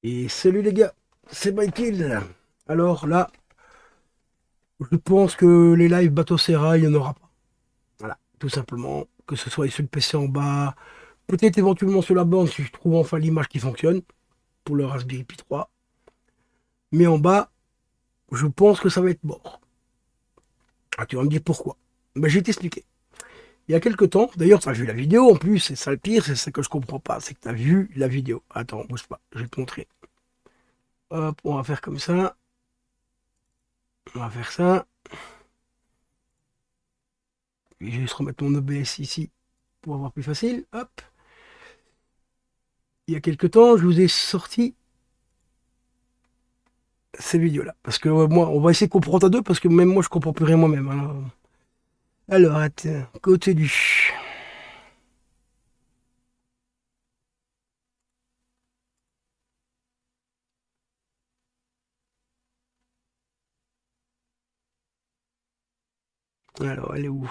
Et salut les gars, c'est Michael. Alors là, je pense que les lives Batocera, il n'y en aura pas. Voilà, tout simplement, que ce soit sur le PC en bas, peut-être éventuellement sur la borne si je trouve enfin l'image qui fonctionne pour le Raspberry Pi 3. Mais en bas, je pense que ça va être mort. Ah, tu vas me dire pourquoi. Ben, je vais t'expliquer. Il y a quelques temps, d'ailleurs, tu as vu la vidéo en plus, c'est ça le pire, c'est ça que je comprends pas, c'est que tu as vu la vidéo. Attends, bouge pas, je vais te montrer. Hop, on va faire comme ça. On va faire ça. Je vais juste remettre mon OBS ici pour avoir plus facile. Hop. Il y a quelques temps, je vous ai sorti ces vidéos-là. Parce que moi, on va essayer de comprendre à deux, parce que même moi, je comprends plus rien moi-même. Alors, attends, côté du... Alors, elle est où?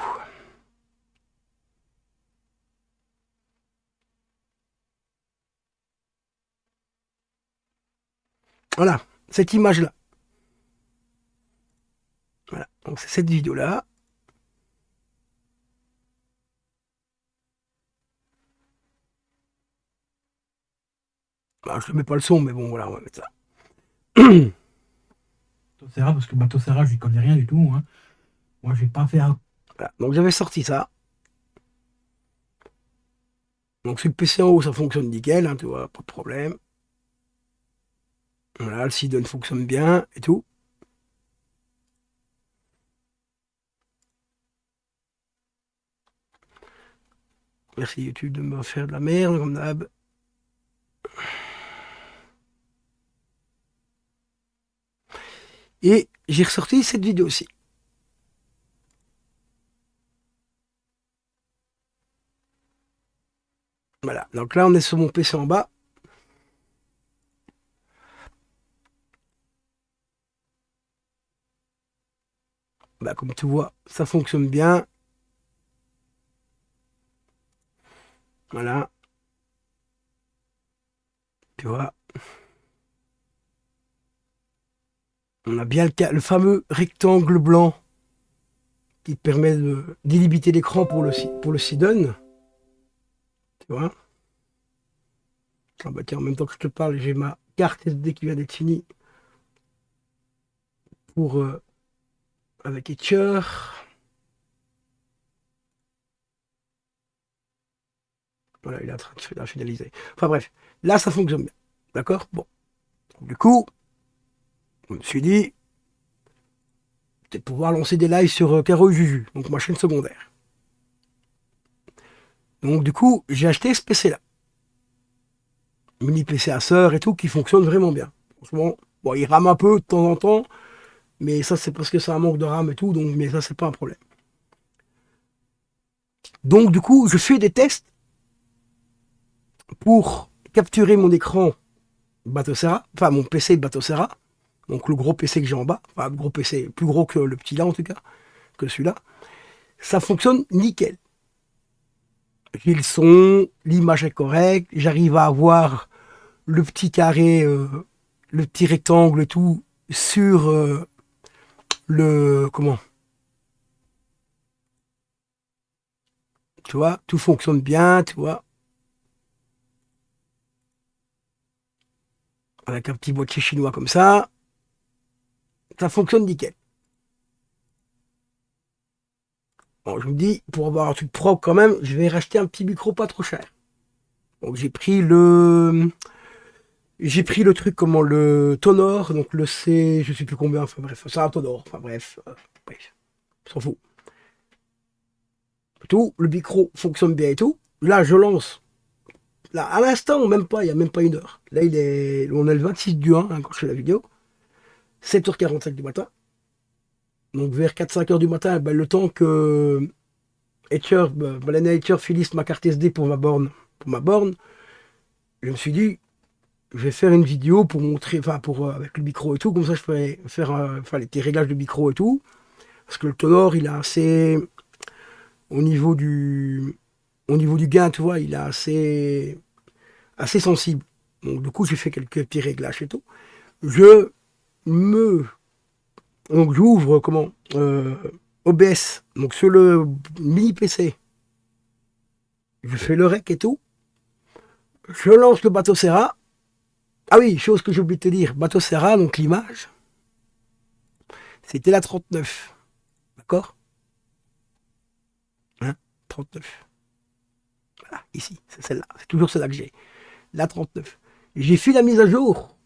Voilà, cette image-là. Voilà, donc c'est cette vidéo-là. Bah, je ne mets pas le son, mais bon, voilà, on va mettre ça. Batocera, parce que Batocera, je n'y connais rien du tout, hein. Moi, je vais pas faire. Voilà, donc j'avais sorti ça. Donc sur le PC en haut, ça fonctionne nickel, hein, tu vois, pas de problème. Voilà, le Sidon fonctionne bien et tout. Merci YouTube de me faire de la merde, comme d'hab. Et j'ai ressorti cette vidéo aussi. Voilà, donc là, on est sur mon PC en bas. Bah, comme tu vois, ça fonctionne bien. Voilà, tu vois. On a bien le fameux rectangle blanc qui te permet de délimiter l'écran pour le Sidon. Tu vois. Ah bah tiens, en même temps que je te parle, j'ai ma carte SD qui vient d'être finie pour avec Etcher. Voilà, il est en train de la finaliser. Enfin bref, là ça fonctionne bien. D'accord. Bon. Du coup, je me suis dit, peut-être pouvoir lancer des lives sur Caro et Juju, donc ma chaîne secondaire. Donc du coup, j'ai acheté ce PC-là. Mini PC à sœur et tout, qui fonctionne vraiment bien. Franchement, bon, il rame un peu de temps en temps, mais ça c'est parce que c'est un manque de RAM et tout, donc mais ça c'est pas un problème. Donc du coup, je fais des tests pour capturer mon écran Batocera, enfin mon PC Batocera, donc le gros PC que j'ai en bas, enfin le gros PC, plus gros que le petit là en tout cas, que celui-là. Ça fonctionne nickel. J'ai le son, l'image est correcte, j'arrive à avoir le petit carré, le petit rectangle et tout sur le comment. Tu vois, tout fonctionne bien, tu vois, avec un petit boîtier chinois comme ça fonctionne nickel. Bon, je me dis, pour avoir un truc propre quand même, je vais racheter un petit micro pas trop cher. Donc j'ai pris le truc comment le Tonor, donc le C, je sais plus combien, enfin bref, c'est un Tonor, enfin bref, on s'en fout. Tout, le micro fonctionne bien et tout. Là, je lance. Là, à l'instant, même pas, il n'y a même pas une heure. Là, on est le 26 du 1, hein, quand je fais la vidéo. 7h45 du matin. Donc vers 4-5 heures du matin, ben, le temps que Etcher, Balena Etcher finisse ma carte SD pour ma borne, je me suis dit, je vais faire une vidéo pour montrer, enfin avec le micro et tout, comme ça je pourrais faire enfin, les petits réglages de micro et tout. Parce que le Tonor, il est assez, au niveau du, au niveau du gain, tu vois, il est assez sensible. Donc du coup, j'ai fait quelques petits réglages et tout. Je me... Donc j'ouvre, OBS. Donc sur le mini PC, je fais le rec et tout. Je lance le bateau Serra. Ah oui, chose que j'ai oublié de te dire. Bateau Serra, donc l'image, c'était la 39. D'accord, hein, 39. Voilà, ici, c'est celle-là. C'est toujours celle-là que j'ai. La 39. J'ai fait la mise à jour.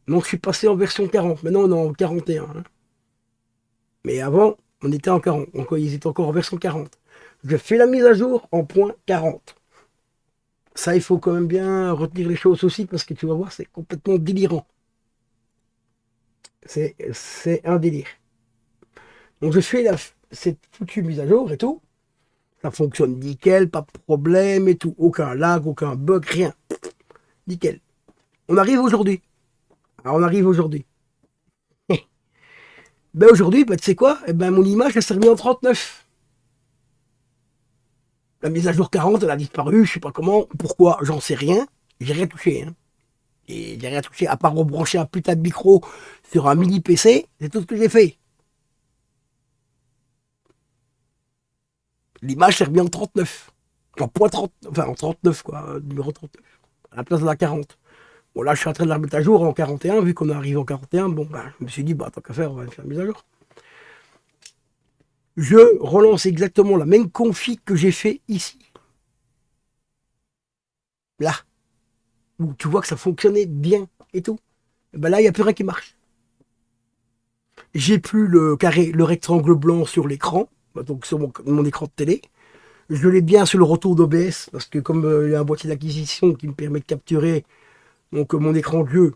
Donc je suis passé en version 40. Maintenant on est en 41. Hein. Mais avant, on était en 40. Donc ils étaient encore en version 40. Je fais la mise à jour en point 40. Ça, il faut quand même bien retenir les choses aussi parce que tu vas voir, c'est complètement délirant. C'est un délire. Donc je fais cette foutue mise à jour et tout. Ça fonctionne nickel, pas de problème et tout. Aucun lag, aucun bug, rien. Nickel. On arrive aujourd'hui. Alors on arrive aujourd'hui. Ben aujourd'hui, ben, tu sais quoi, eh ben, mon image, elle s'est remise en 39. La mise à jour 40, elle a disparu, je sais pas comment, pourquoi, j'en sais rien. J'ai rien touché. Hein. Et j'ai rien touché, à part rebrancher un putain de micro sur un mini PC, c'est tout ce que j'ai fait. L'image s'est remise en 39. En point 30, enfin en 39, quoi, numéro 39. À la place de la 40. Bon, là, je suis en train de la remettre à jour en 41, vu qu'on arrive en 41. Bon, bah, je me suis dit, bah, tant qu'à faire, on va faire la mise à jour. Je relance exactement la même config que j'ai fait ici. Là. Où tu vois que ça fonctionnait bien et tout. Et ben là, il n'y a plus rien qui marche. J'ai plus le carré, le rectangle blanc sur l'écran, donc sur mon écran de télé. Je l'ai bien sur le retour d'OBS, parce que comme il y a un boîtier d'acquisition qui me permet de capturer donc, mon écran de jeu,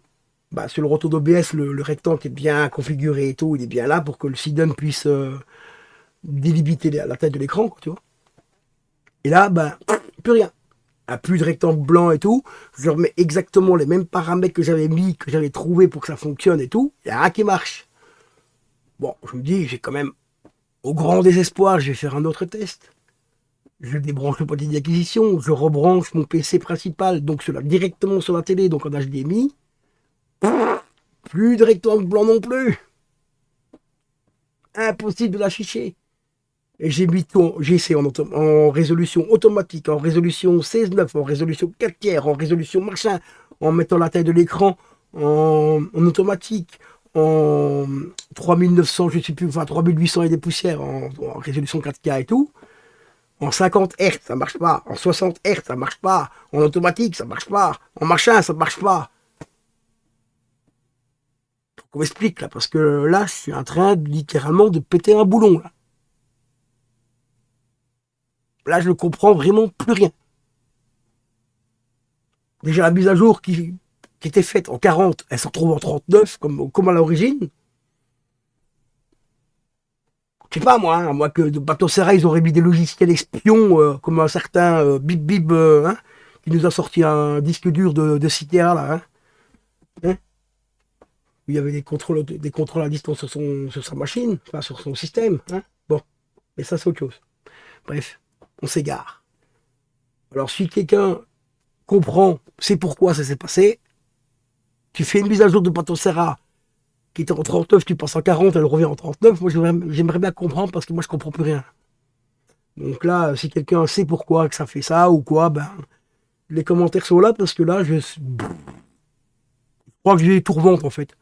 bah, sur le retour d'OBS, le rectangle est bien configuré et tout, il est bien là pour que le SIDUN puisse délimiter la taille de l'écran, tu vois. Et là, ben, plus rien. À plus de rectangle blanc et tout, je remets exactement les mêmes paramètres que j'avais mis, que j'avais trouvé pour que ça fonctionne et tout, il n'y a rien qui marche. Bon, je me dis, j'ai quand même, au grand désespoir, je vais faire un autre test. Je débranche le boîtier d'acquisition, je rebranche mon PC principal, donc directement sur la télé, donc en HDMI. Plus de rectangle blanc non plus. Impossible de l'afficher. Et j'ai mis tout, j'ai essayé en résolution automatique, en résolution 16:9, en résolution 4 tiers, en résolution machin, en mettant la taille de l'écran en automatique, en 3900, je sais plus, enfin 3800 et des poussières, en résolution 4K et tout. En 50 Hz, ça marche pas. En 60 Hz, ça marche pas. En automatique, ça marche pas. En machin, ça marche pas. Faut qu'on m'explique là, parce que là, je suis en train littéralement de péter un boulon là. Là, je ne comprends vraiment plus rien. Déjà, la mise à jour qui était faite en 40, elle se retrouve en 39, comme à l'origine. Je sais pas, moi, hein, moi que de Bateau Serra, ils auraient mis des logiciels espions, comme un certain Bip Bip, hein, qui nous a sorti un disque dur de CTA, là, hein, hein, où il y avait des contrôles à distance sur sa machine, enfin, sur son système. Hein. Bon, mais ça, c'est autre chose. Bref, on s'égare. Alors, si quelqu'un comprend, sait pourquoi ça s'est passé, tu fais une mise à jour de Bateau Serra qui était en 39, tu passes en 40, elle revient en 39. Moi, j'aimerais bien comprendre parce que moi, je comprends plus rien. Donc là, si quelqu'un sait pourquoi que ça fait ça ou quoi, ben, les commentaires sont là parce que là, je crois que j'ai tout revente en fait.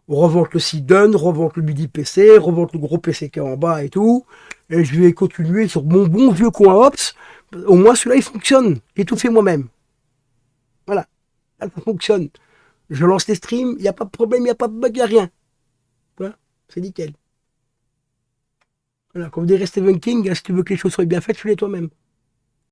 On revente le SIDUN, revente le MIDI PC, revente le gros PC qui est en bas et tout. Et je vais continuer sur mon bon vieux coin Ops. Au moins, celui-là, il fonctionne. J'ai tout fait moi-même. Voilà. Là, ça fonctionne. Je lance les streams, il n'y a pas de problème, il n'y a pas de bug, il n'y a rien. Voilà. C'est nickel. Voilà. Comme dirait Stephen King, si tu veux que les choses soient bien faites, fais-les toi-même.